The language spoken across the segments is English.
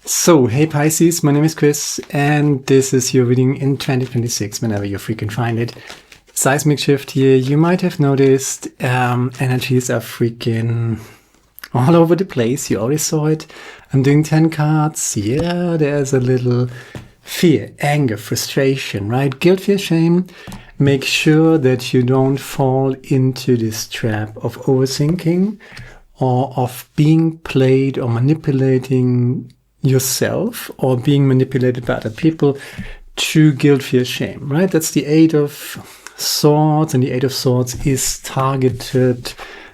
So, hey Pisces, my name is Chris, and this is your reading in 2026, whenever you freaking find it. Seismic shift here. You might have noticed energies are freaking all over the place. You already saw it. I'm doing 10 cards. Yeah, there's a little fear, anger, frustration, right? Guilt, fear, shame. Make sure that you don't fall into this trap of overthinking or of being played or manipulating yourself or being manipulated by other people through guilt, fear, shame, right? That's the Eight of Swords, and the Eight of Swords is targeted.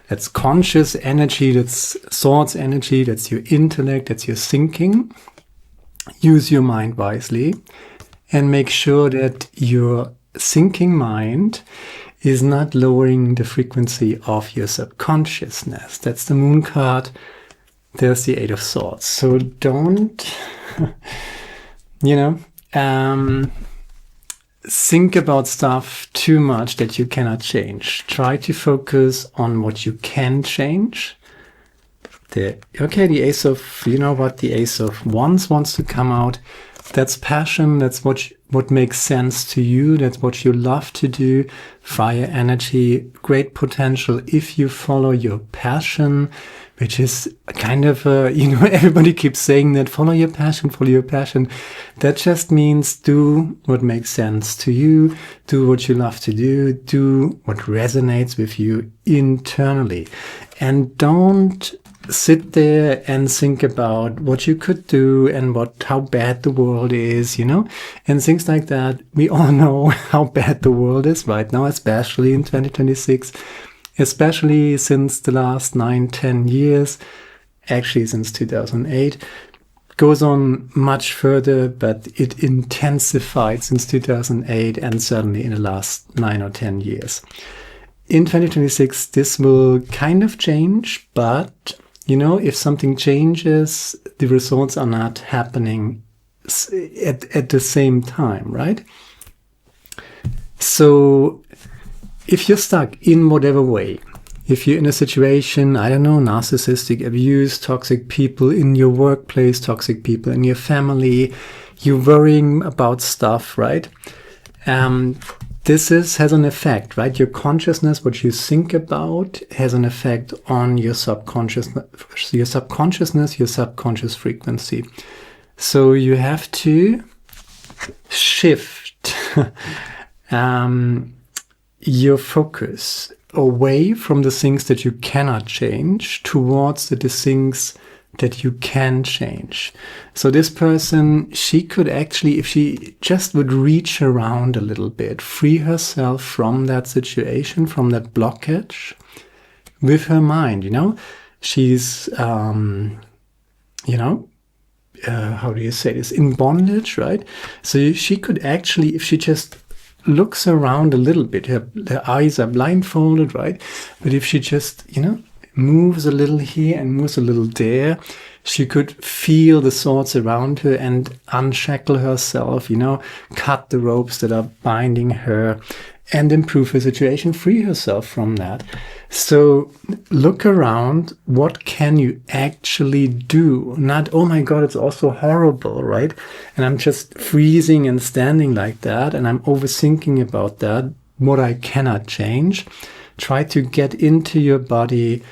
That's conscious energy, that's swords energy, that's your intellect, that's your thinking. Use your mind wisely and make sure that your thinking mind is not lowering the frequency of your subconsciousness. That's the Moon card. There's the Eight of Swords. So don't, think about stuff too much that you cannot change. Try to focus on what you can change. The Ace of, the Ace of Wands wants to come out. That's passion. That's what makes sense to you. That's what you love to do. Fire energy, great potential if you follow your passion, which is kind of, everybody keeps saying that, follow your passion, follow your passion. That just means do what makes sense to you, do what you love to do what resonates with you internally. And don't sit there and think about what you could do and how bad the world is, and things like that. We all know how bad the world is right now, especially in 2026. Especially since the last 9-10 years, actually since 2008, goes on much further, but it intensified since 2008 and certainly in the last 9 or 10 years. In 2026, this will kind of change, but if something changes, the results are not happening at the same time, right? So if you're stuck in whatever way, if you're in a situation, narcissistic abuse, toxic people in your workplace, toxic people in your family, you're worrying about stuff, right? This has an effect, right? Your consciousness, what you think about, has an effect on your subconsciousness, your subconscious frequency. So you have to shift your focus away from the things that you cannot change towards the things that you can change. So this person, she could actually, if she just would reach around a little bit, free herself from that situation, from that blockage with her mind, she's, how do you say this, in bondage, right? So she could actually, if she just looks around a little bit, her eyes are blindfolded, right? But if she just, moves a little here and moves a little there, she could feel the swords around her and unshackle herself, cut the ropes that are binding her and improve her situation, free herself from that. So look around, what can you actually do? Not, oh my God, it's also horrible, right? And I'm just freezing and standing like that, and I'm overthinking about that, what I cannot change. Try to get into your body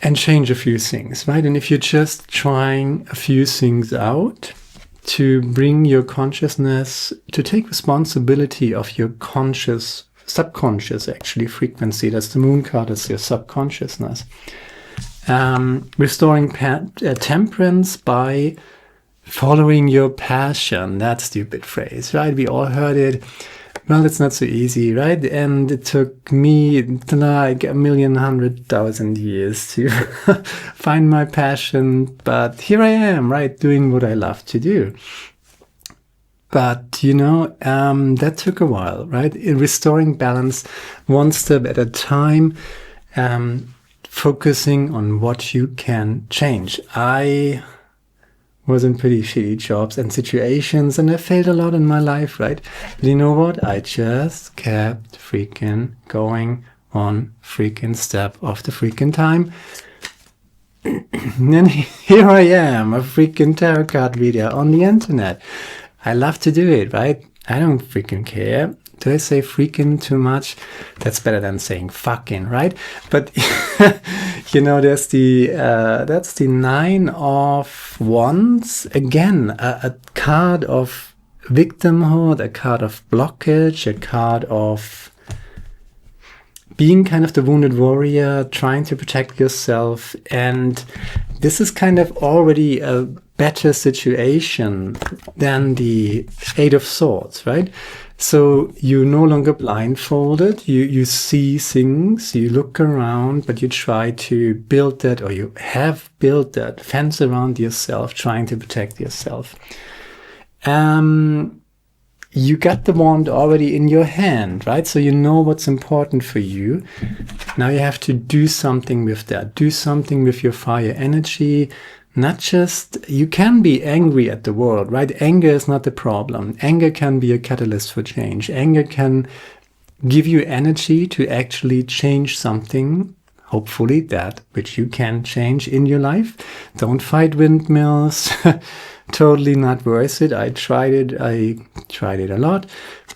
and change a few things, right? And if you're just trying a few things out to bring your consciousness, to take responsibility of your subconscious actually frequency. That's the Moon card, that's your subconsciousness. Restoring temperance by following your passion. That stupid phrase, right? We all heard it. Well, it's not so easy, right? And it took me like 1,100,000 years to find my passion. But here I am, right? Doing what I love to do. But, that took a while, right? In restoring balance, one step at a time, focusing on what you can change. I was in pretty shitty jobs and situations, and I failed a lot in my life, right? But you know what? I just kept freaking going one freaking step of the freaking time. And here I am, a freaking tarot card reader on the internet. I love to do it, right? I don't freaking care. Do I say freaking too much? That's better than saying fucking, right? But you know, there's that's the Nine of Wands. Again, a card of victimhood, a card of blockage, a card of being kind of the wounded warrior, trying to protect yourself. And this is kind of already a better situation than the Eight of Swords, right? So you're no longer blindfolded. You see things, you look around, but you try to build that, or you have built that fence around yourself, trying to protect yourself. You got the wand already in your hand, right? So you know what's important for you. Now you have to do something with that. Do something with your fire energy. Not just, you can be angry at the world, right? Anger is not the problem. Anger can be a catalyst for change. Anger can give you energy to actually change something, hopefully that which you can change in your life. Don't fight windmills. Totally not worth it. I tried it a lot,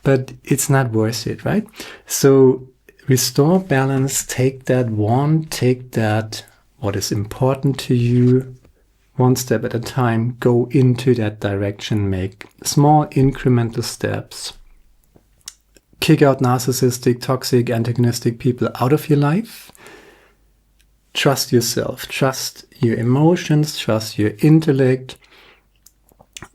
but it's not worth it, right? So restore balance, take that wand, take that what is important to you, one step at a time, go into that direction, make small incremental steps, kick out narcissistic, toxic, antagonistic people out of your life. Trust yourself, trust your emotions, trust your intellect.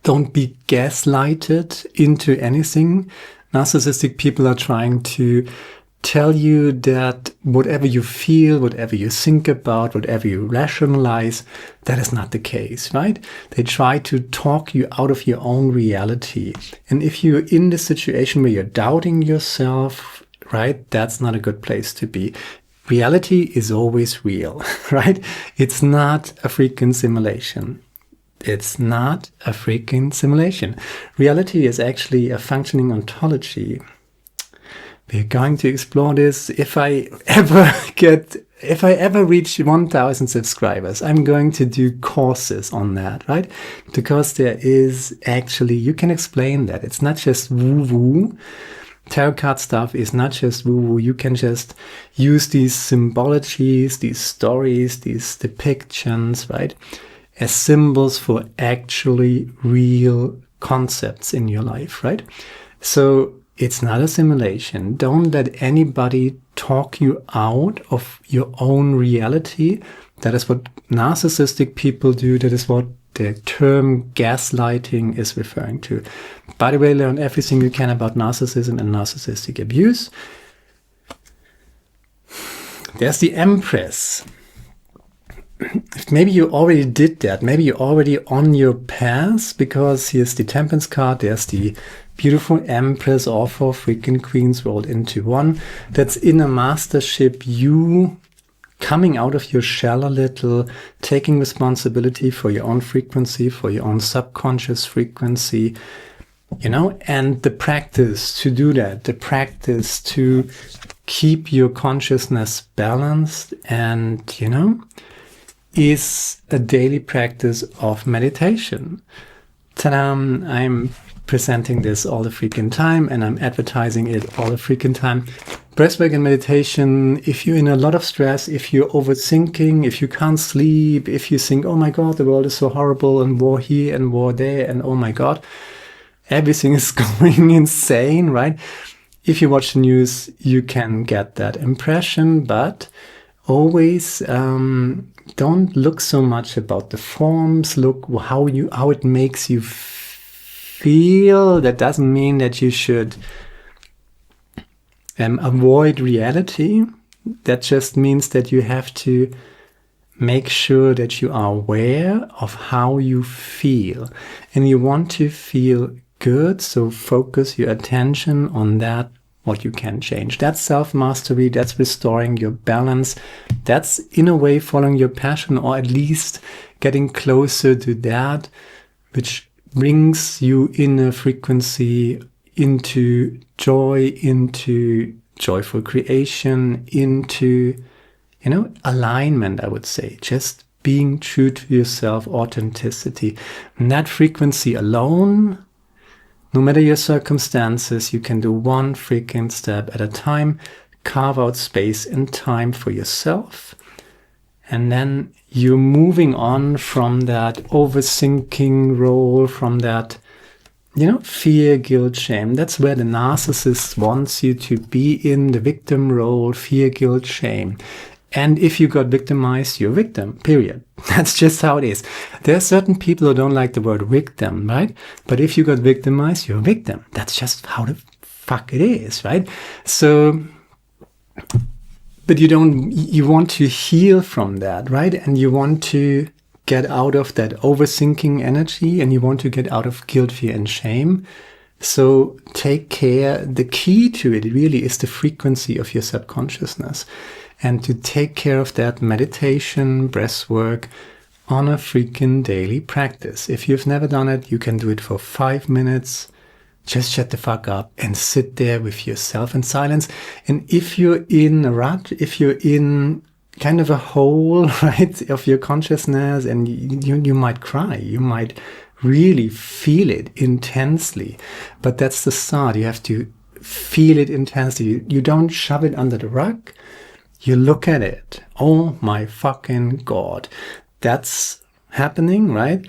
Don't be gaslighted into anything. Narcissistic people are trying to tell you that whatever you feel, whatever you think about, whatever you rationalize, that is not the case, right? They try to talk you out of your own reality. And if you're in the situation where you're doubting yourself, right, that's not a good place to be. Reality is always real, right? It's not a freaking simulation. It's not a freaking simulation. Reality is actually a functioning ontology. We're going to explore this. If I ever reach 1,000 subscribers, I'm going to do courses on that, right? Because there is actually, you can explain that. It's not just woo-woo. Tarot card stuff is not just woo-woo. You can just use these symbologies, these stories, these depictions, right, as symbols for actually real concepts in your life, right? So it's not a simulation. Don't let anybody talk you out of your own reality. That is what narcissistic people do. That is what the term gaslighting is referring to. By the way, learn everything you can about narcissism and narcissistic abuse. There's the Empress. Maybe you already did that. Maybe you're already on your path, because here's the Temperance card. There's the beautiful Empress, all four freaking queens rolled into one. That's in a mastership, you coming out of your shell a little, taking responsibility for your own frequency, for your own subconscious frequency, you know, and the practice to do that, the practice to keep your consciousness balanced, and, you know, is a daily practice of meditation. Ta-da! I'm presenting this all the freaking time, and I'm advertising it all the freaking time. Breathwork and meditation, if you're in a lot of stress, if you're overthinking, if you can't sleep, if you think, oh my God, the world is so horrible, and war here and war there, and oh my God, everything is going insane, right? If you watch the news, you can get that impression, but always don't look so much about the forms. Look how it makes you feel. That doesn't mean that you should avoid reality. That just means that you have to make sure that you are aware of how you feel, and you want to feel good. So focus your attention on that, what you can change. That's self-mastery. That's restoring your balance. That's in a way following your passion, or at least getting closer to that, which brings you in a frequency into joy, into joyful creation, into, you know, alignment, I would say. Just being true to yourself, authenticity. And that frequency alone, no matter your circumstances, you can do one freaking step at a time, carve out space and time for yourself. And then you're moving on from that overthinking role, from that, fear, guilt, shame. That's where the narcissist wants you to be, in the victim role, fear, guilt, shame. And if you got victimized, you're a victim, period. That's just how it is. There are certain people who don't like the word victim, right? But if you got victimized, you're a victim. That's just how the fuck it is, right? So, but you want to heal from that, right? And you want to get out of that overthinking energy, and you want to get out of guilt, fear, and shame. So take care. The key to it really is the frequency of your subconsciousness. And to take care of that, meditation, breath work on a freaking daily practice. If you've never done it, you can do it for 5 minutes. Just shut the fuck up and sit there with yourself in silence. And if you're in a rut, if you're in kind of a hole, right, of your consciousness, and you might cry, you might really feel it intensely. But that's the start. You have to feel it intensely. You don't shove it under the rug. You look at it. Oh my fucking God. That's happening, right?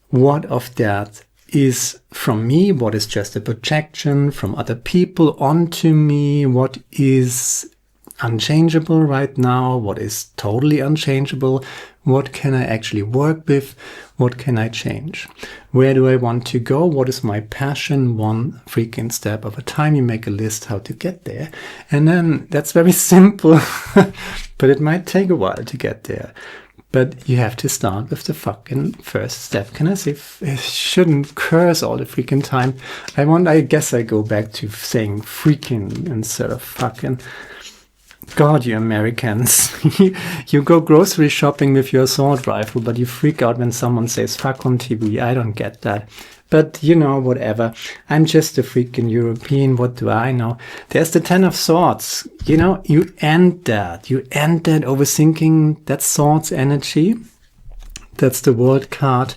What of that is from me? What is just a projection from other people onto me? What is unchangeable right now? What is totally unchangeable? What can I actually work with? What can I change? Where do I want to go? What is my passion? One freaking step at a time. You make a list how to get there. And then that's very simple, but it might take a while to get there. But you have to start with the fucking first step. Can I say, I shouldn't curse all the freaking time. I guess I go back to saying freaking instead of fucking. God, you Americans. You go grocery shopping with your assault rifle, but you freak out when someone says fuck on TV. I don't get that. But, whatever. I'm just a freaking European. What do I know? There's the 10 of Swords. You end that. You end that overthinking, that Swords energy. That's the World card.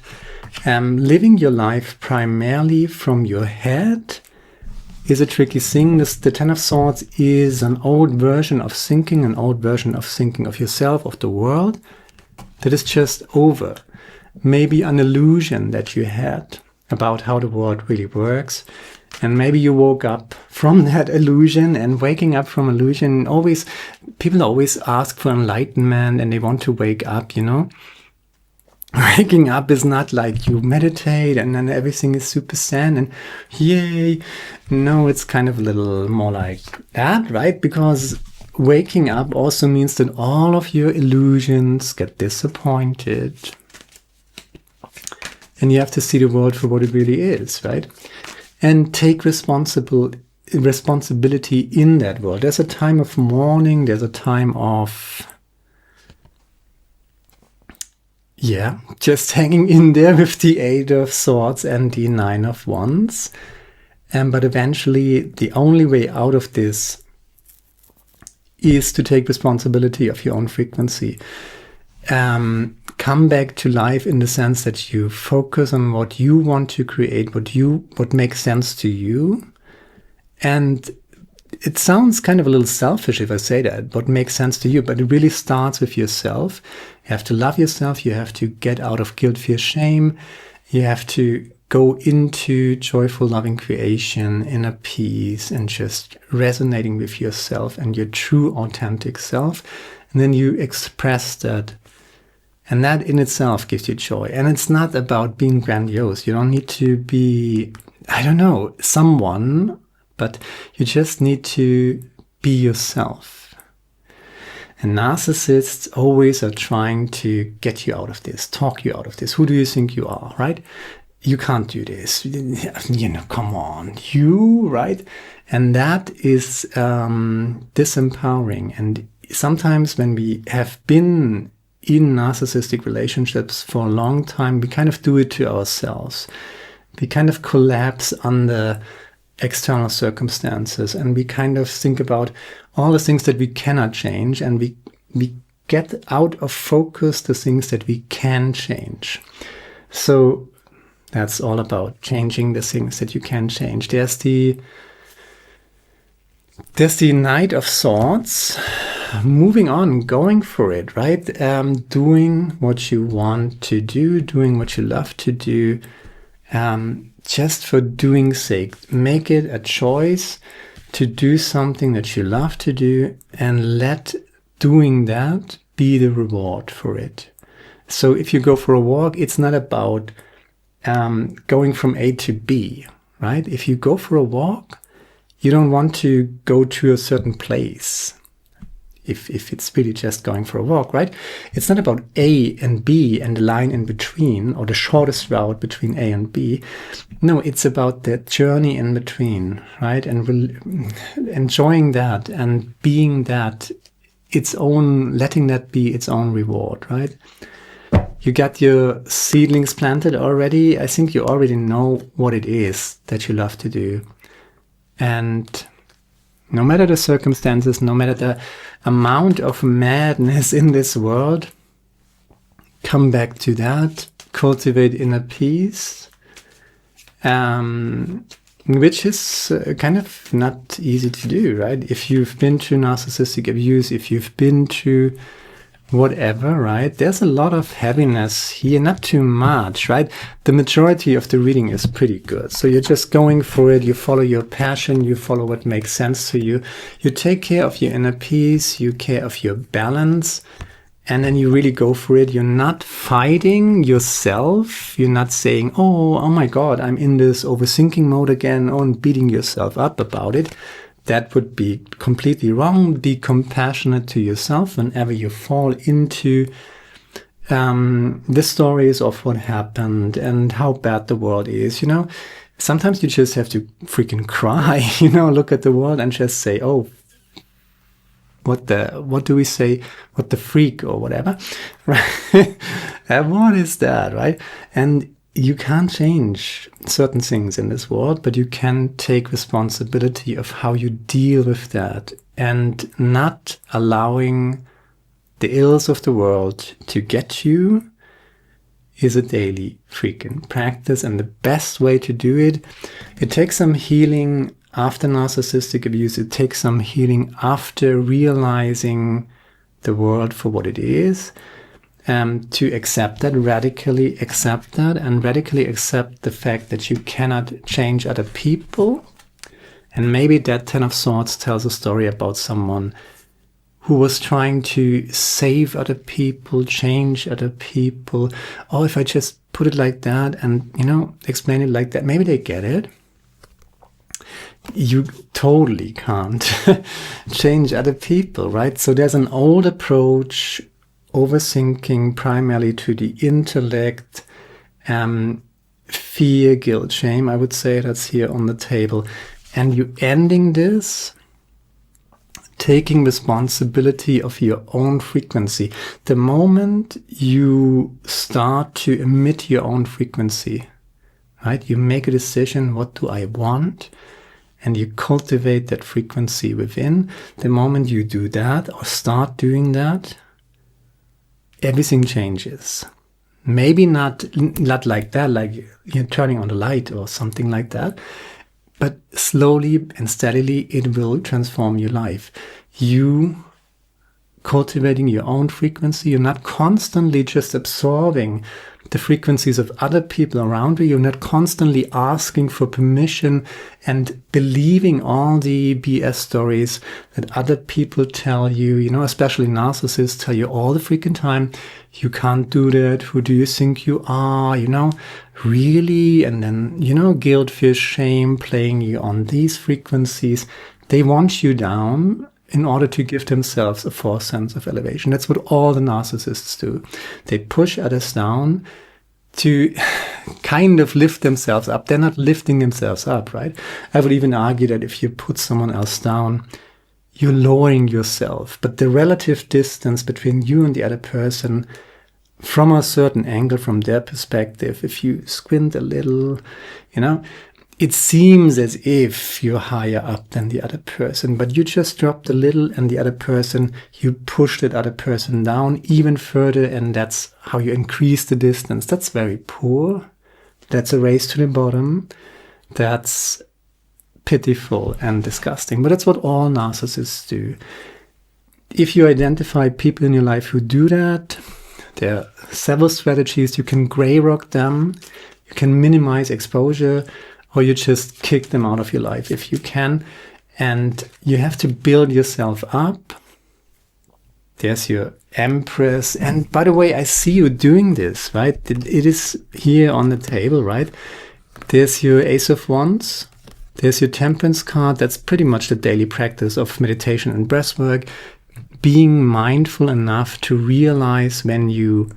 Living your life primarily from your head is a tricky thing. The 10 of Swords is an old version of thinking, an old version of thinking of yourself, of the world, that is just over. Maybe an illusion that you had about how the world really works. And maybe you woke up from that illusion, and waking up from illusion, people always ask for enlightenment and they want to wake up, Waking up is not like you meditate and then everything is super zen and yay. No, it's kind of a little more like that, right? Because waking up also means that all of your illusions get disappointed. And you have to see the world for what it really is, right? And take responsibility in that world. There's a time of mourning, there's a time of just hanging in there with the 8 of Swords and the 9 of Wands. But eventually, the only way out of this is to take responsibility of your own frequency. Come back to life in the sense that you focus on what you want to create, what makes sense to you. And it sounds kind of a little selfish if I say that, what makes sense to you, but it really starts with yourself. You have to love yourself. You have to get out of guilt, fear, shame. You have to go into joyful, loving creation, inner peace, and just resonating with yourself and your true, authentic self. And then you express that. And that in itself gives you joy. And it's not about being grandiose. You don't need to be, someone, but you just need to be yourself. And narcissists always are trying to get you out of this, talk you out of this. Who do you think you are, right? You can't do this. Come on, right? And that is disempowering. And sometimes when we have been in narcissistic relationships for a long time, we kind of do it to ourselves. We kind of collapse under external circumstances, and we kind of think about all the things that we cannot change, and we get out of focus the things that we can change. So that's all about changing the things that you can change. There's the Knight of Swords, moving on, going for it, right? Doing what you want to do, doing what you love to do, just for doing's sake. Make it a choice to do something that you love to do, and let doing that be the reward for it. So if you go for a walk, it's not about going from A to B, right? If you go for a walk, you don't want to go to a certain place. If it's really just going for a walk, right? It's not about A and B and the line in between, or the shortest route between A and B. No, it's about the journey in between, right? And enjoying that and being that its own, letting that be its own reward, right? You got your seedlings planted already. I think you already know what it is that you love to do. And no matter the circumstances, no matter the amount of madness in this world, come back to that, cultivate inner peace, which is kind of not easy to do, right? If you've been through narcissistic abuse, if you've been through whatever, right? There's a lot of heaviness here, not too much, right? The majority of the reading is pretty good. So you're just going for it. You follow your passion. You follow what makes sense to you. You take care of your inner peace. You care of your balance. And then you really go for it. You're not fighting yourself. You're not saying, oh my God, I'm in this overthinking mode again, and beating yourself up about it. That would be completely wrong. Be compassionate to yourself whenever you fall into the stories of what happened and how bad the world is. You know, sometimes you just have to freaking cry, you know, look at the world and just say, oh, what do we say? What the freak or whatever, right? What is that, right? And you can't change certain things in this world, but you can take responsibility of how you deal with that, and not allowing the ills of the world to get you is a daily freaking practice. And the best way to do it, it takes some healing after narcissistic abuse. It takes some healing after realizing the world for what it is. To accept that, radically accept that, and radically accept the fact that you cannot change other people. And maybe that Ten of Swords tells a story about someone who was trying to save other people, change other people. Oh, if I just put it like that and, you know, explain it like that, maybe they get it. You totally can't change other people, right? So there's an old approach, overthinking primarily to the intellect, fear, guilt, shame, I would say that's here on the table. And you ending this, taking responsibility of your own frequency. The moment you start to emit your own frequency, right? You make a decision, what do I want? And you cultivate that frequency within. The moment you do that or start doing that, everything changes. Maybe not like that, like you're turning on the light or something like that, but slowly and steadily it will transform your life. You cultivating your own frequency, you're not constantly just absorbing the frequencies of other people around you. You're not constantly asking for permission and believing all the BS stories that other people tell you, you know, especially narcissists tell you all the freaking time, you can't do that, who do you think you are, you know, really? And then, you know, guilt, fear, shame, playing you on these frequencies. They want you down in order to give themselves a false sense of elevation. That's what all the narcissists do. They push others down to kind of lift themselves up. They're not lifting themselves up, right? I would even argue that if you put someone else down, you're lowering yourself. But the relative distance between you and the other person, from a certain angle, from their perspective, if you squint a little, you know, it seems as if you're higher up than the other person, but you just dropped a little and the other person, you push that other person down even further, and that's how you increase the distance. That's very poor. That's a race to the bottom. That's pitiful and disgusting, but that's what all narcissists do. If you identify people in your life who do that, there are several strategies. You can gray rock them, you can minimize exposure, or you just kick them out of your life if you can. And you have to build yourself up. There's your Empress. And by the way, I see you doing this, right? It is here on the table, right? There's your Ace of Wands. There's your Temperance card. That's pretty much the daily practice of meditation and breathwork. Being mindful enough to realize when you,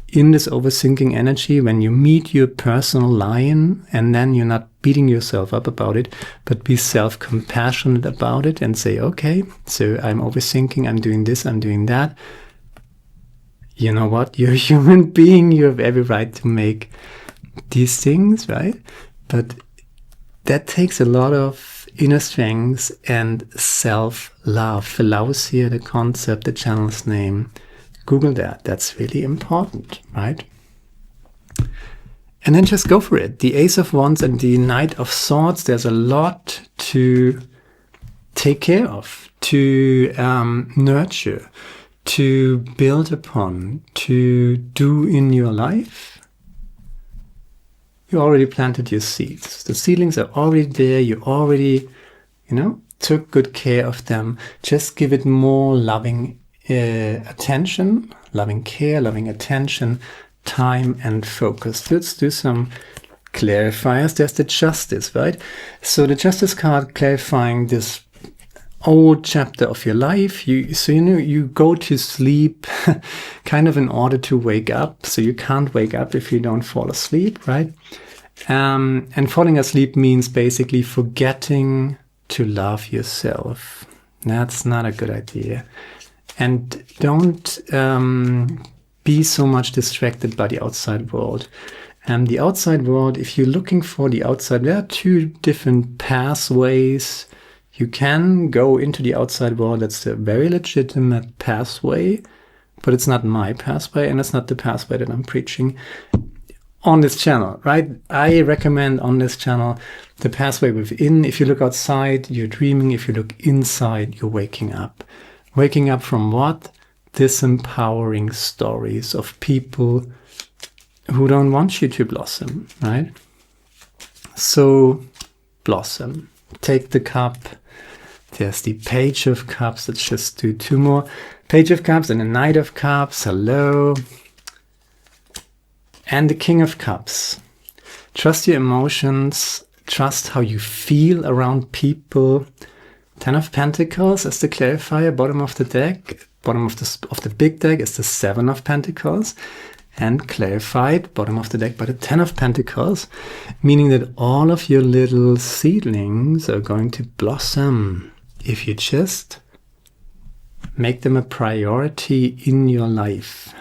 in this overthinking energy, when you meet your personal lion, and then you're not beating yourself up about it, but be self-compassionate about it and say, okay, so I'm overthinking, I'm doing this, I'm doing that. You know what? You're a human being. You have every right to make these things, right? But that takes a lot of inner strength and self-love. Philautia, the concept, the channel's name. Google that. That's really important, right? And then just go for it. The Ace of Wands and the Knight of Swords, there's a lot to take care of, to nurture, to build upon, to do in your life. You already planted your seeds. The seedlings are already there. You already, took good care of them. Just give it more loving attention, loving care, loving attention, time and focus. Let's do some clarifiers. There's the Justice, right? So the Justice card clarifying this old chapter of your life. You go to sleep kind of in order to wake up. So you can't wake up if you don't fall asleep, right? And falling asleep means basically forgetting to love yourself. That's not a good idea. And don't be so much distracted by the outside world. The outside world, if you're looking for the outside, there are two different pathways. You can go into the outside world. That's a very legitimate pathway, but it's not my pathway, and it's not the pathway that I'm preaching on this channel, right? I recommend on this channel the pathway within. If you look outside, you're dreaming. If you look inside, you're waking up. Waking up from what? Disempowering stories of people who don't want you to blossom, right? So blossom. Take the cup. There's the Page of Cups. Let's just do two more. Page of Cups and the Knight of Cups. Hello. And the King of Cups. Trust your emotions. Trust how you feel around people. Ten of Pentacles as the clarifier. Bottom of the deck. Bottom of the big deck is the Seven of Pentacles. And clarified, bottom of the deck, by the Ten of Pentacles. Meaning that all of your little seedlings are going to blossom if you just make them a priority in your life.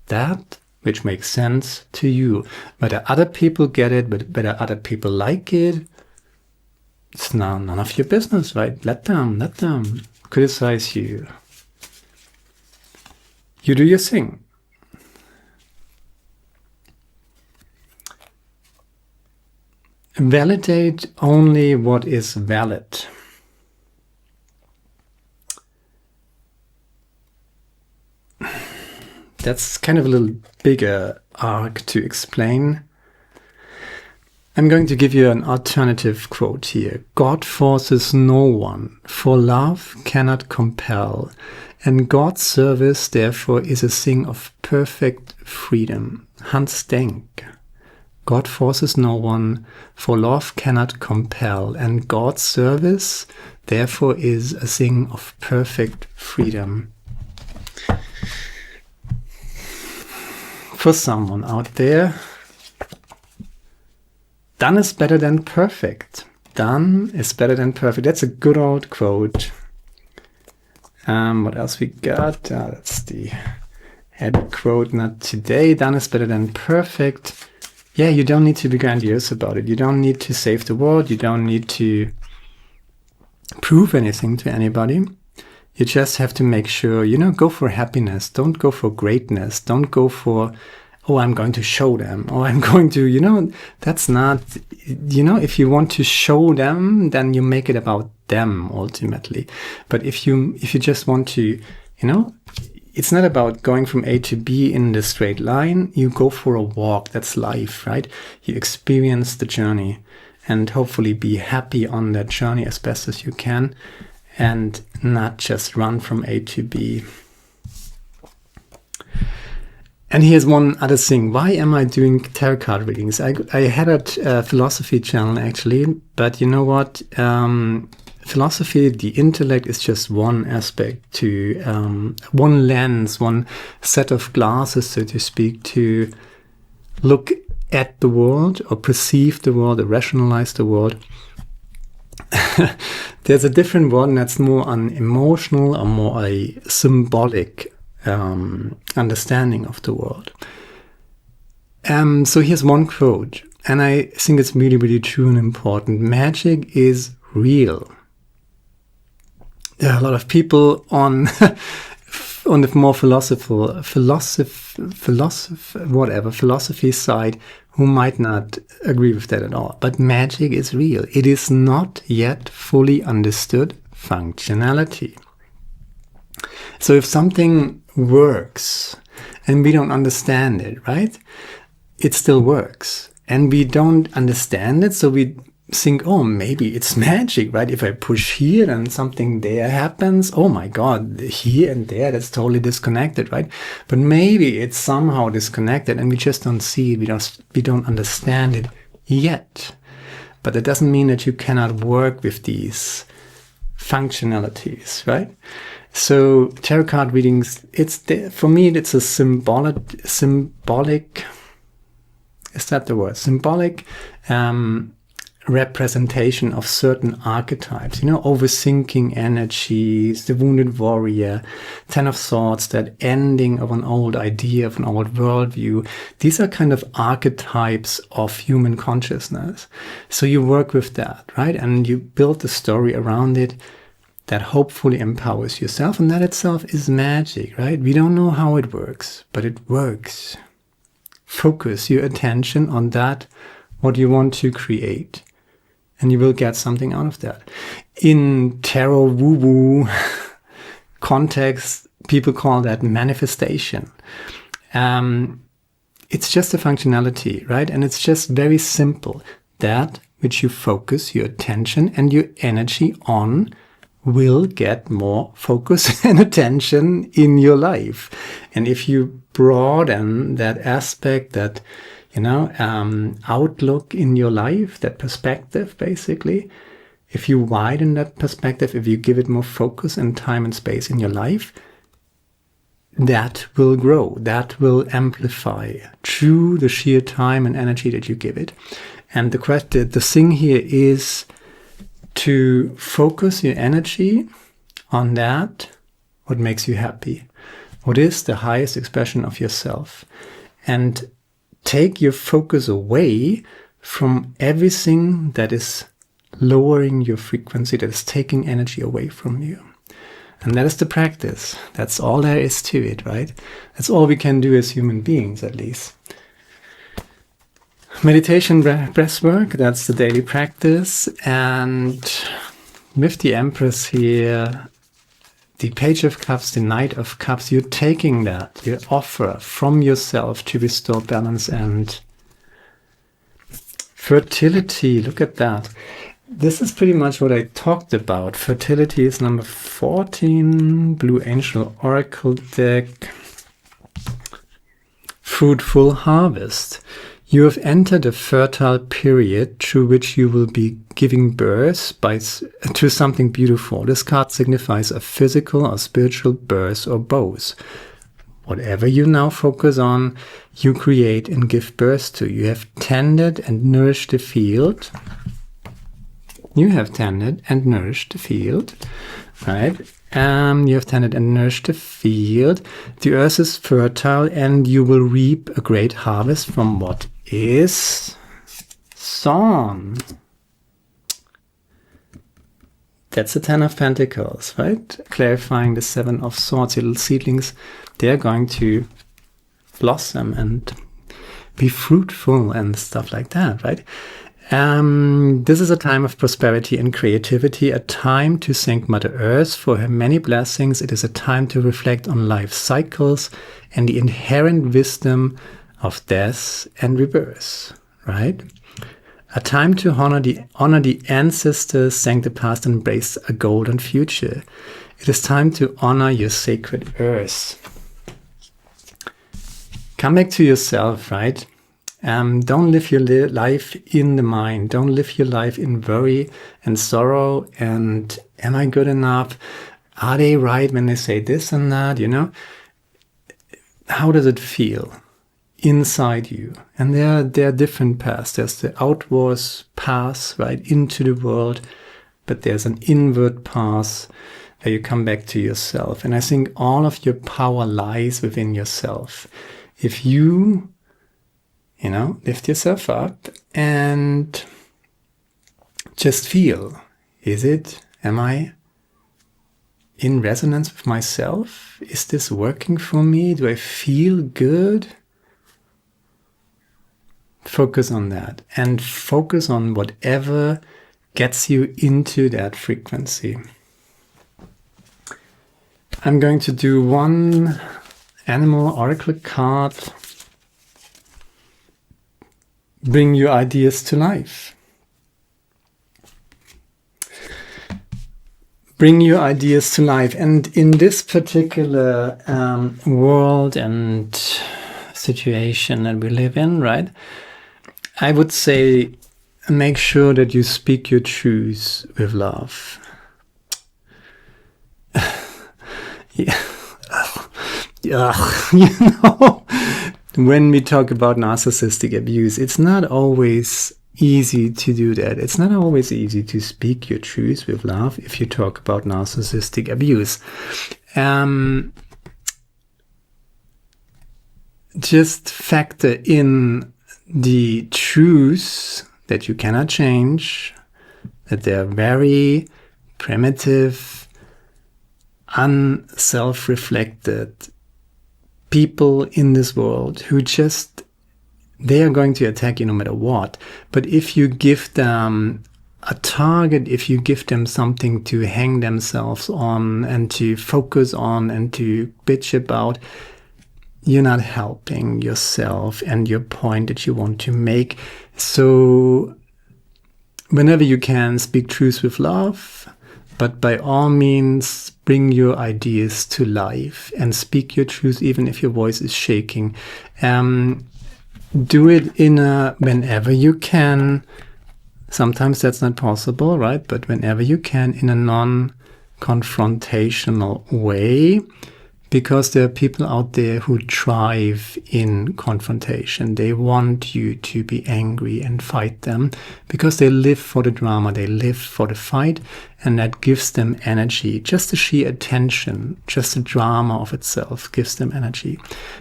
That which makes sense to you. Whether other people get it, whether other people like it, it's now none of your business, right? Let them criticize you. You do your thing. Validate only what is valid. That's kind of a little bigger arc to explain. I'm going to give you an alternative quote here. God forces no one, for love cannot compel, and God's service therefore is a thing of perfect freedom. Hans Denk. God forces no one, for love cannot compel, and God's service therefore is a thing of perfect freedom. For someone out there, done is better than perfect. Done is better than perfect. That's a good old quote. What else we got? That's the head quote, not today. Done is better than perfect. yeah, you don't need to be grandiose about it. You don't need to save the world. You don't need to prove anything to anybody. You just have to make sure, go for happiness. Don't go for greatness. Don't go for, oh, I'm going to show them. Or I'm going to, that's not, if you want to show them, then you make it about them ultimately. But if you just want to, it's not about going from A to B in the straight line. You go for a walk. That's life, right? You experience the journey and hopefully be happy on that journey as best as you can and not just run from A to B. And here's one other thing. Why am I doing tarot card readings? I had a philosophy channel actually, but you know what? Philosophy, the intellect is just one aspect to, one lens, one set of glasses, so to speak, to look at the world or perceive the world or rationalize the world. There's a different one that's more an emotional or more a symbolic understanding of the world. So here's one quote, and I think it's really, really true and important. Magic is real. There are a lot of people on the more philosophy side who might not agree with that at all. But magic is real. It is not yet fully understood functionality. So if something works and we don't understand it, right? It still works. And we don't understand it, so we think, oh, maybe it's magic, right? If I push here and something there happens, oh my God, here and there, that's totally disconnected, right? But maybe it's somehow disconnected and we just don't see it, we don't understand it yet. But that doesn't mean that you cannot work with these functionalities, right? So tarot card readings, for me, it's a symbolic, is that the word? Symbolic, representation of certain archetypes, overthinking energies, the wounded warrior, 10 of Swords, that ending of an old idea, of an old worldview. These are kind of archetypes of human consciousness. So you work with that, right? And you build the story around it that hopefully empowers yourself. And that itself is magic, right? We don't know how it works, but it works. Focus your attention on that, what you want to create. And you will get something out of that. In tarot woo-woo context, people call that manifestation. It's just a functionality, right? And it's just very simple. That which you focus your attention and your energy on will get more focus and attention in your life. And if you broaden that aspect, that outlook in your life, that perspective, basically, if you widen that perspective, if you give it more focus and time and space in your life, that will grow, that will amplify through the sheer time and energy that you give it. And the thing here is to focus your energy on that, what makes you happy, what is the highest expression of yourself, and take your focus away from everything that is lowering your frequency, that is taking energy away from you. And that is the practice. That's all there is to it, right? That's all we can do as human beings, at least. Meditation, breath work, that's the daily practice. And with the Empress here, the Page of Cups, the Knight of Cups, you're taking that, you offer from yourself to restore balance and fertility. Look at that. This is pretty much what I talked about. Fertility is number 14, Blue Angel Oracle deck. Fruitful harvest. You have entered a fertile period through which you will be giving birth to something beautiful. This card signifies a physical or spiritual birth or both. Whatever you now focus on, you create and give birth to. You have tended and nourished the field. You have tended and nourished the field, right? You have tended and nourished the field. The earth is fertile and you will reap a great harvest from what is Song. That's the Ten of Pentacles, right? Clarifying the Seven of Swords. Your little seedlings, they're going to blossom and be fruitful and stuff like that, right? This is a time of prosperity and creativity, a time to thank Mother Earth for her many blessings. It is a time to reflect on life cycles and the inherent wisdom of death and rebirth, right? A time to honor the ancestors, thank the past, and embrace a golden future. It is time to honor your sacred earth. Come back to yourself, right? Don't live your life in the mind. Don't live your life in worry and sorrow. And am I good enough? Are they right when they say this and that? You know, how does it feel inside you? And there are different paths. There's the outwards path, right, into the world, but there's an inward path where you come back to yourself. And I think all of your power lies within yourself. If you lift yourself up and just feel, am I in resonance with myself? Is this working for me? Do I feel good? Focus on that and focus on whatever gets you into that frequency. I'm going to do one animal oracle card. Bring your ideas to life. Bring your ideas to life. And in this particular world and situation that we live in, right? I would say make sure that you speak your truth with love. When we talk about narcissistic abuse, it's not always easy to do that. It's not always easy to speak your truth with love if you talk about narcissistic abuse. Just factor in the truth that you cannot change, that they're very primitive, unself-reflected people in this world who they are going to attack you no matter what. But if you give them a target, if you give them something to hang themselves on and to focus on and to bitch about, you're not helping yourself and your point that you want to make. So whenever you can, speak truth with love, but by all means, bring your ideas to life and speak your truth, even if your voice is shaking. Do it whenever you can. Sometimes that's not possible, right? But whenever you can, in a non-confrontational way, because there are people out there who thrive in confrontation. They want you to be angry and fight them because they live for the drama, they live for the fight, and that gives them energy. Just the sheer attention, just the drama of itself gives them energy.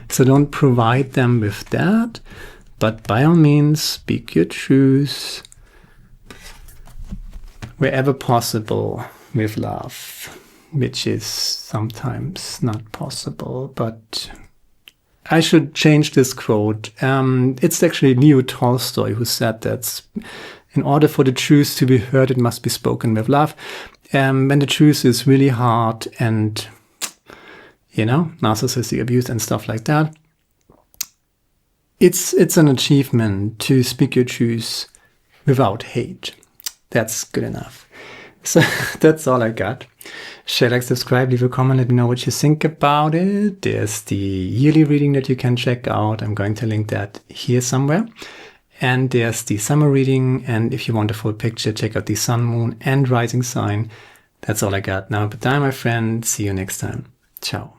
So don't provide them with that, but by all means, speak your truth wherever possible with love, which is sometimes not possible, but I should change this quote. It's actually Leo Tolstoy who said that in order for the truth to be heard, it must be spoken with love. When the truth is really hard and, narcissistic abuse and stuff like that, it's an achievement to speak your truth without hate. That's good enough. So that's all I got. Share, like, subscribe, leave a comment, let me know what you think about it. There's the yearly reading that you can check out. I'm going to link that here somewhere. And there's the summer reading. And if you want a full picture, check out the sun, moon, and rising sign. That's all I got now. But bye, my friend. See you next time. Ciao.